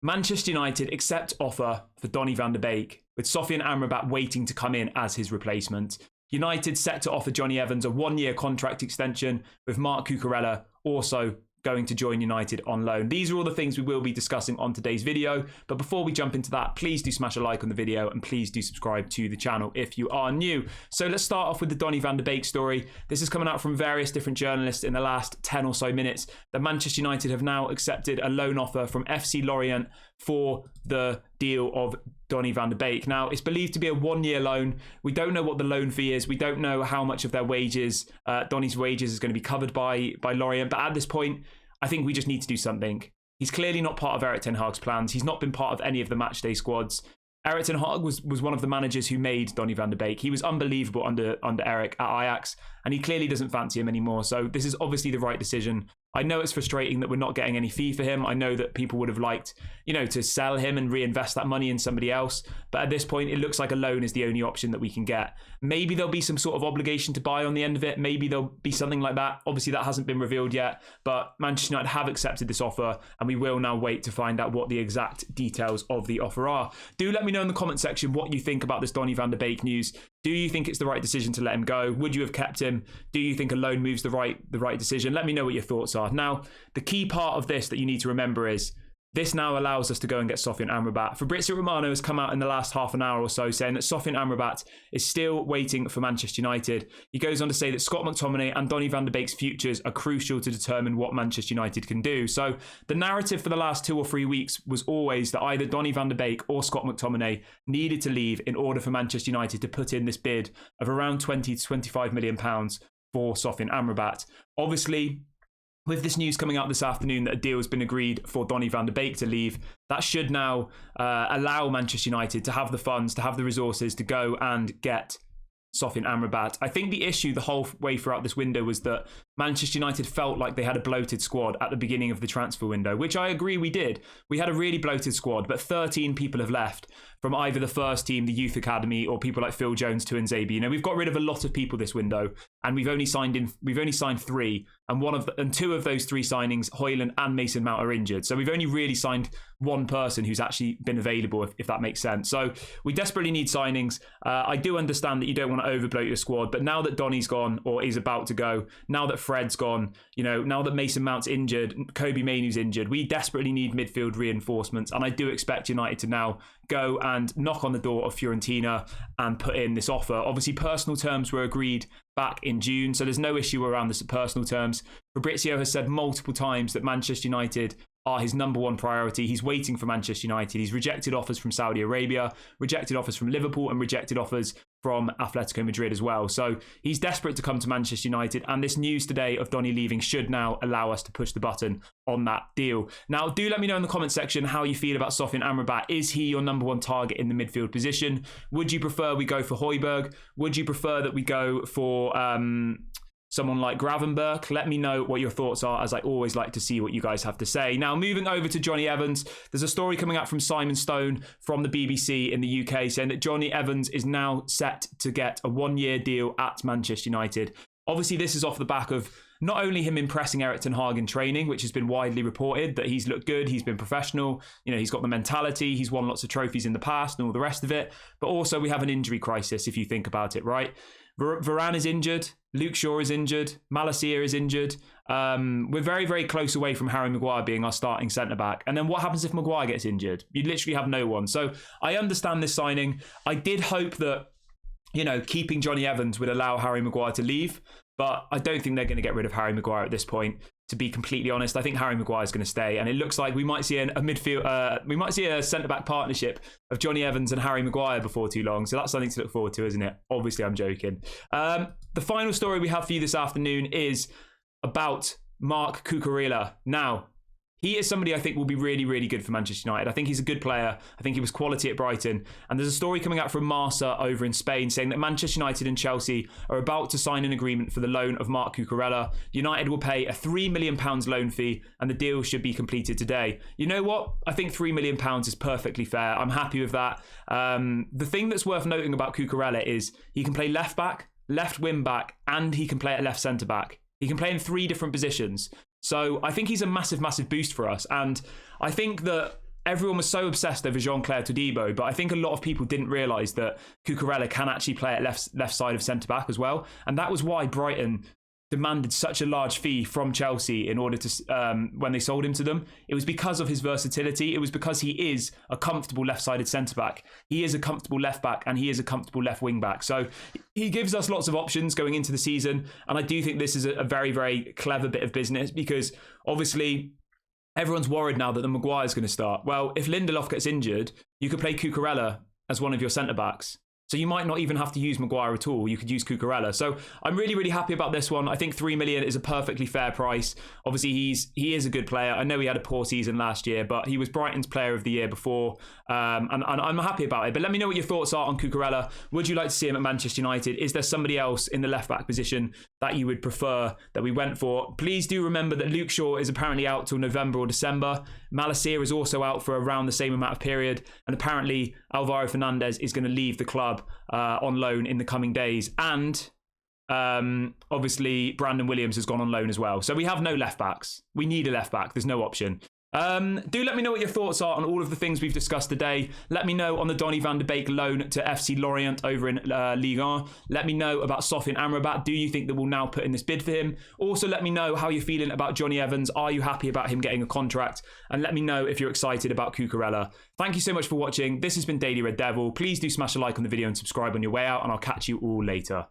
Manchester United accept offer for Donny van de Beek, with Sofyan Amrabat waiting to come in as his replacement. United set to offer Jonny Evans a one-year contract extension, with Marc Cucurella also going to join United on loan. These are all the things we will be discussing on today's video. But before we jump into that, please do smash a like on the video and please do subscribe to the channel if you are new. So let's start off with the Donny van de Beek story. This is coming out from various different journalists in the last 10 or so minutes that Manchester United have now accepted a loan offer from FC Lorient for the deal of Donny van de Beek. Now, it's believed to be a one-year loan. We don't know what the loan fee is. We don't know how much of their wages, Donny's wages, is going to be covered by Lorient. But at this point, I think we just need to do something. He's clearly not part of Erik ten Hag's plans. He's not been part of any of the matchday squads. Erik ten Hag was one of the managers who made Donny van de Beek. He was unbelievable under Erik at Ajax, and he clearly doesn't fancy him anymore. So this is obviously the right decision. I know it's frustrating that we're not getting any fee for him. I know that people would have liked, to sell him and reinvest that money in somebody else. But at this point, it looks like a loan is the only option that we can get. Maybe there'll be some sort of obligation to buy on the end of it. Maybe there'll be something like that. Obviously, that hasn't been revealed yet. But Manchester United have accepted this offer, and we will now wait to find out what the exact details of the offer are. Do let me know in the comment section what you think about this Donny van de Beek news. Do you think it's the right decision to let him go? Would you have kept him? Do you think a loan move's the right decision? Let me know what your thoughts are. Now, the key part of this that you need to remember is this now allows us to go and get Sofyan Amrabat. Fabrizio Romano has come out in the last half an hour or so saying that Sofyan Amrabat is still waiting for Manchester United. He goes on to say that Scott McTominay and Donny van de Beek's futures are crucial to determine what Manchester United can do. So the narrative for the last 2 or 3 weeks was always that either Donny van de Beek or Scott McTominay needed to leave in order for Manchester United to put in this bid of around 20 to 25 million pounds for Sofyan Amrabat. Obviously, with this news coming out this afternoon that a deal has been agreed for Donny van de Beek to leave, that should now allow Manchester United to have the funds, to have the resources to go and get Sofyan Amrabat. I think the issue the whole way throughout this window was that Manchester United felt like they had a bloated squad at the beginning of the transfer window, which I agree we did. We had a really bloated squad, but 13 people have left from either the first team, the youth academy, or people like Phil Jones, Tuanzebe. We've got rid of a lot of people this window, and we've only signed 3, and 2 of those 3 signings, Højlund and Mason Mount, are injured. So we've only really signed one person who's actually been available, if that makes sense. So we desperately need signings. I do understand that you don't want to overbloat your squad, but now that Donny's gone or is about to go, now that Fred's gone, now that Mason Mount's injured, Kobe Mainoo's injured, we desperately need midfield reinforcements, and I do expect United to now go and knock on the door of Fiorentina and put in this offer. Obviously, personal terms were agreed back in June, so there's no issue around the personal terms. Fabrizio has said multiple times that Manchester United are his number one priority. He's waiting for Manchester United. He's rejected offers from Saudi Arabia, rejected offers from Liverpool, and rejected offers from Atletico Madrid as well. So he's desperate to come to Manchester United, and this news today of Donny leaving should now allow us to push the button on that deal. Now, do let me know in the comment section how you feel about Sofyan Amrabat. Is he your number one target in the midfield position? Would you prefer we go for Højbjerg? Would you prefer that we go for someone like Gravenberch? Let me know what your thoughts are, as I always like to see what you guys have to say. Now, moving over to Jonny Evans, there's a story coming out from Simon Stone from the BBC in the UK saying that Jonny Evans is now set to get a one-year deal at Manchester United. Obviously, this is off the back of not only him impressing Erik ten Hag in training, which has been widely reported that he's looked good, he's been professional, he's got the mentality, he's won lots of trophies in the past and all the rest of it, but also we have an injury crisis if you think about it, right? Varane is injured, Luke Shaw is injured, Malacia is injured. We're very, very close away from Harry Maguire being our starting centre-back. And then what happens if Maguire gets injured? You literally have no one. So I understand this signing. I did hope that, keeping Jonny Evans would allow Harry Maguire to leave, but I don't think they're going to get rid of Harry Maguire at this point. To be completely honest, I think Harry Maguire is going to stay, and it looks like we might see we might see a centre-back partnership of Jonny Evans and Harry Maguire before too long. So that's something to look forward to, isn't it? Obviously, I'm joking. The final story we have for you this afternoon is about Marc Cucurella. Now, he is somebody I think will be really, really good for Manchester United. I think he's a good player. I think he was quality at Brighton. And there's a story coming out from Marca over in Spain saying that Manchester United and Chelsea are about to sign an agreement for the loan of Marc Cucurella. United will pay a £3 million loan fee, and the deal should be completed today. You know what? I think £3 million is perfectly fair. I'm happy with that. The thing that's worth noting about Cucurella is he can play left back, left wing back, and he can play at left centre back. He can play in 3 different positions. So I think he's a massive, massive boost for us. And I think that everyone was so obsessed over Jean-Claire Todibo, but I think a lot of people didn't realise that Cucurella can actually play at left side of centre-back as well. And that was why Brighton demanded such a large fee from Chelsea in order to when they sold him to them. It was because of his versatility. It was because he is a comfortable left-sided centre-back. He is a comfortable left-back, and he is a comfortable left wing-back. So he gives us lots of options going into the season. And I do think this is a very, very clever bit of business, because obviously everyone's worried now that the Maguire's going to start. Well, if Lindelof gets injured, you could play Cucurella as one of your centre-backs. So you might not even have to use Maguire at all. You could use Cucurella. So I'm really, really happy about this one. I think 3 million is a perfectly fair price. Obviously, he is a good player. I know he had a poor season last year, but he was Brighton's player of the year before. And I'm happy about it. But let me know what your thoughts are on Cucurella. Would you like to see him at Manchester United? Is there somebody else in the left-back position that you would prefer that we went for? Please do remember that Luke Shaw is apparently out till November or December. Malacia is also out for around the same amount of period. And apparently, Alvaro Fernandez is going to leave the club on loan in the coming days. And obviously, Brandon Williams has gone on loan as well. So we have no left-backs. We need a left-back. There's no option. Do let me know what your thoughts are on all of the things we've discussed today. Let me know on the Donny van de Beek loan to FC Lorient over in Ligue 1. Let me know about Sofyan Amrabat. Do you think that we'll now put in this bid for him? Also, let me know how you're feeling about Jonny Evans. Are you happy about him getting a contract? And let me know if you're excited about Cucurella. Thank you so much for watching. This has been Daily Red Devil. Please do smash a like on the video and subscribe on your way out, and I'll catch you all later.